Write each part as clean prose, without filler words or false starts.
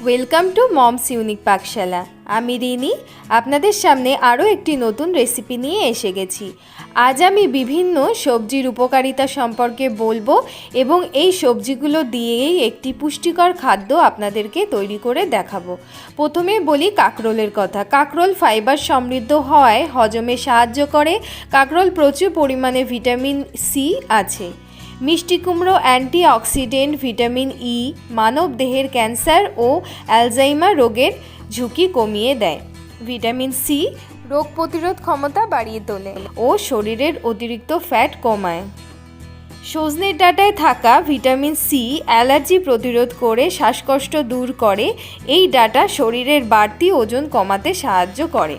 Welcome to mom's unique পাকশালা। আমি রিনি আপনাদের সামনে আরও একটি নতুন রেসিপি নিয়ে এসে গেছি। আজ আমি বিভিন্ন সবজির উপকারিতা সম্পর্কে বলবো এবং এই সবজিগুলো দিয়েই একটি পুষ্টিকর খাদ্য আপনাদেরকে তৈরি করে দেখাবো। প্রথমে বলি কাঁকরোলের কথা। কাঁকরোল ফাইবার সমৃদ্ধ হওয়ায় হজমে সাহায্য করে। কাঁকরোল প্রচুর পরিমাণে ভিটামিন সি আছে। মিষ্টি কুমড়ো অ্যান্টিঅক্সিডেন্ট ভিটামিন ই মানব দেহের ক্যান্সার ও অ্যালজাইমার রোগের ঝুঁকি কমিয়ে দেয়। ভিটামিন সি রোগ প্রতিরোধ ক্ষমতা বাড়িয়ে তোলে ও শরীরের অতিরিক্ত ফ্যাট কমায়। সজনের ডাঁটায় থাকা ভিটামিন সি অ্যালার্জি প্রতিরোধ করে শ্বাসকষ্ট দূর করে। এই ডাঁটা শরীরের বাড়তি ওজন কমাতে সাহায্য করে।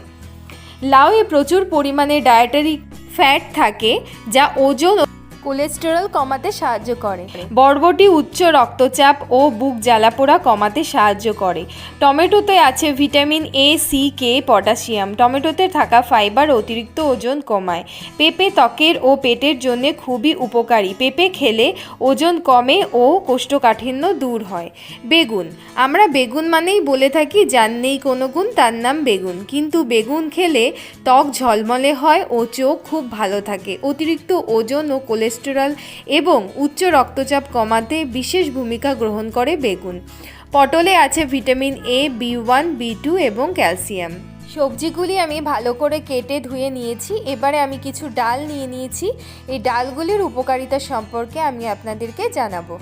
লাউয়ে প্রচুর পরিমাণে ডায়েটারি ফ্যাট থাকে যা ওজন কোলেস্টেরল কমাতে সাহায্য করে। বরবটি উচ্চ রক্তচাপ ও বুক জ্বালাপোড়া কমাতে সাহায্য করে। টমেটোতে আছে vitamin A, C, K, potassium. টমেটোতে থাকা ফাইবার অতিরিক্ত ওজন কমায়। পেঁপে ত্বকের ও পেটের জন্য খুবই উপকারী। পেঁপে খেলে ওজন কমে ও কোষ্ঠকাঠিন্য দূর হয়। বেগুন, আমরা বেগুন মানেই বলে থাকি যার নেই কোনো গুণ তার নাম বেগুন, কিন্তু বেগুন খেলে ত্বক ঝলমলে হয় ও চোখ খুব ভালো থাকে। অতিরিক্ত ওজন ও কোলেস্টেরল এবং উচ্চ রক্তচাপ কমাতে বিশেষ ভূমিকা গ্রহণ করে বেগুন। পটলে আছে ভিটামিন এ, বি1, বি2 এবং ক্যালসিয়াম। সবজিগুলি আমি ভালো করে কেটে ধুয়ে নিয়েছি। এবারে আমি কিছু ডাল নিয়ে নিয়েছি। এই ডালগুলির উপকারিতা সম্পর্কে আমি আপনাদেরকে জানাবো।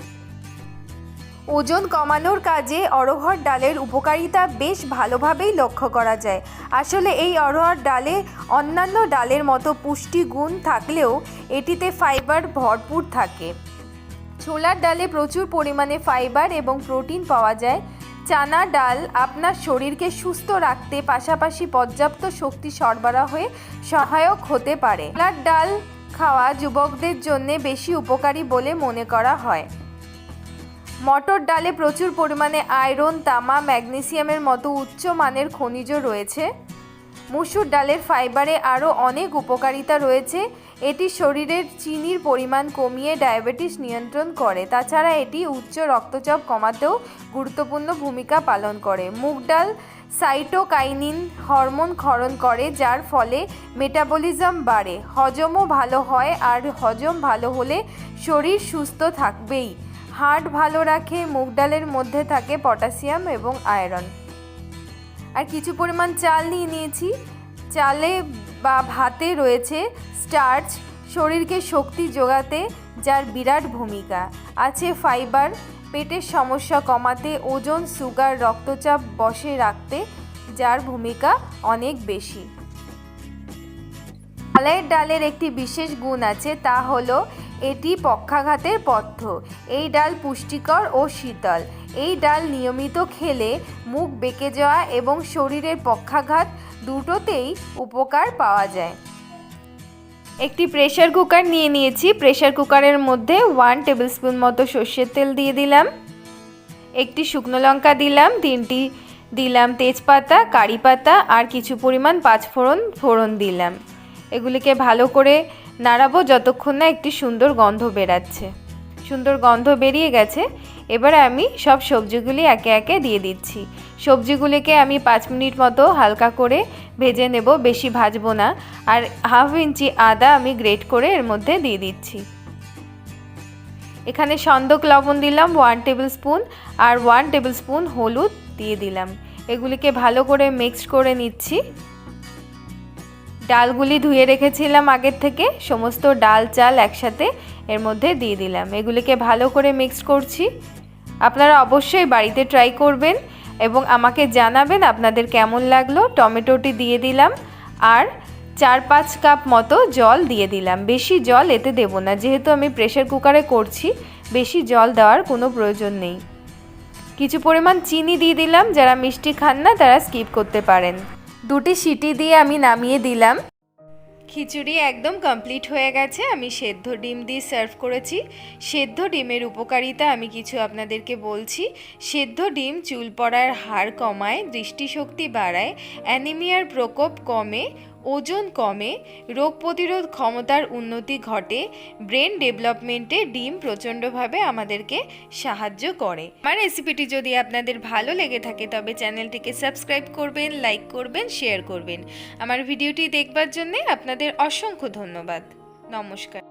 ওজন কমানোর কাজে অড়হর ডালের উপকারিতা বেশ ভালোভাবেই লক্ষ্য করা যায়। আসলে এই অড়হর ডালে অন্যান্য ডালের মতো পুষ্টি গুণ থাকলেও এটিতে ফাইবার ভরপুর থাকে। ছোলার ডালে প্রচুর পরিমাণে ফাইবার এবং প্রোটিন পাওয়া যায়। চানা ডাল আপনার শরীরকে সুস্থ রাখতে পাশাপাশি পর্যাপ্ত শক্তি সরবরাহে সহায়ক হতে পারে। ছোলার ডাল খাওয়া যুবকদের জন্য বেশি উপকারী বলে মনে করা হয়। মটর ডালে প্রচুর পরিমাণে আয়রন, তামা, ম্যাগনেসিয়ামের মতো উচ্চ মানের খনিজ রয়েছে। মসুর ডালের ফাইবারে আরও অনেক উপকারিতা রয়েছে। এটি শরীরের চিনির পরিমাণ কমিয়ে ডায়াবেটিস নিয়ন্ত্রণ করে। তাছাড়া এটি উচ্চ রক্তচাপ কমাতেও গুরুত্বপূর্ণ ভূমিকা পালন করে। মুগ ডাল সাইটোকাইনিন হরমোন ক্ষরণ করে, যার ফলে মেটাবলিজম বাড়ে, হজমও ভালো হয়। আর হজম ভালো হলে শরীর সুস্থ থাকবেই। হার্ট ভালো রাখে। মুগ ডালের মধ্যে থাকে পটাশিয়াম এবং আয়রন। আর কিছু পরিমাণ চাল নিয়ে নিয়েছি। চালে বা ভাতে রয়েছে স্টার্চ, শরীরকে শক্তি যোগাতে যার বিরাট ভূমিকা আছে। ফাইবার পেটের সমস্যা কমাতে, ওজন, সুগার, রক্তচাপ বশে রাখতে যার ভূমিকা অনেক বেশি। কলাইয়ের ডালের একটি বিশেষ গুণ আছে, তা হলো এটি পক্ষাঘাতের পথ্য। এই ডাল পুষ্টিকর ও শীতল। এই ডাল নিয়মিত খেলে মুখ বেঁকে যাওয়া এবং শরীরের পক্ষাঘাত দুটোতেই উপকার পাওয়া যায়। একটি প্রেসার কুকার নিয়ে নিয়েছি। প্রেসার কুকারের মধ্যে 1 টেবিলস্পুন মতো সর্ষের তেল দিয়ে দিলাম। একটি শুকনো লঙ্কা দিলাম, 3টি দিলাম তেজপাতা, কারি পাতা আর কিছু পরিমাণ ফোড়ন দিলাম। এগুলিকে ভালো করে নাড়াবো যতক্ষণ না একটি সুন্দর গন্ধ বেরাচ্ছে। সুন্দর গন্ধ বেরিয়ে গেছে। এবারে আমি সব সবজিগুলি একে একে দিয়ে দিচ্ছি। সবজিগুলিকে আমি 5 মিনিট মতো হালকা করে ভেজে নেব, বেশি ভাজবো না। আর 1/2 ইঞ্চি আদা আমি গ্রেট করে এর মধ্যে দিয়ে দিচ্ছি। এখানে সন্দক লবণ দিলাম 1 টেবিলস্পুন আর 1 টেবিলস্পুন হলুদ দিয়ে দিলাম। এগুলিকে ভালো করে মিক্স করে নিচ্ছি। ডালগুলি ধুয়ে রেখেছিলাম আগের থেকে, সমস্ত ডাল চাল একসাথে এর মধ্যে দিয়ে দিলাম। এগুলিকে ভালো করে মিক্স করছি। আপনারা অবশ্যই বাড়িতে ট্রাই করবেন এবং আমাকে জানাবেন আপনাদের কেমন লাগলো। টমেটোটি দিয়ে দিলাম আর 4-5 কাপ মতো জল দিয়ে দিলাম। বেশি জল এতে দেব না, যেহেতু আমি প্রেসার কুকারে করছি, বেশি জল দেওয়ার কোনো প্রয়োজন নেই। কিছু পরিমাণ চিনি দিয়ে দিলাম। যারা মিষ্টি খান না তারা স্কিপ করতে পারেন। 2টি সিটি দিয়ে আমি নামিয়ে দিলাম। খিচুড়ি একদম কমপ্লিট হয়ে গেছে। আমি সেদ্ধ ডিম দিয়ে সার্ভ করেছি। সেদ্ধ ডিমের উপকারিতা আমি কিছু আপনাদেরকে বলছি। সেদ্ধ ডিম চুল পড়ার হার কমায়, দৃষ্টিশক্তি বাড়ায়, অ্যানিমিয়ার প্রকোপ কমে, ওজন কমে, রোগ প্রতিরোধ ক্ষমতার উন্নতি ঘটে, ব্রেন ডেভেলপমেন্টে ডিম প্রচণ্ডভাবে আমাদেরকে সাহায্য করে। আমার রেসিপিটি যদি আপনাদের ভালো লেগে থাকে তবে চ্যানেলটিকে সাবস্ক্রাইব করবেন, লাইক করবেন, শেয়ার করবেন। আমার ভিডিওটি দেখবার জন্য আপনাদের অসংখ্য ধন্যবাদ। নমস্কার।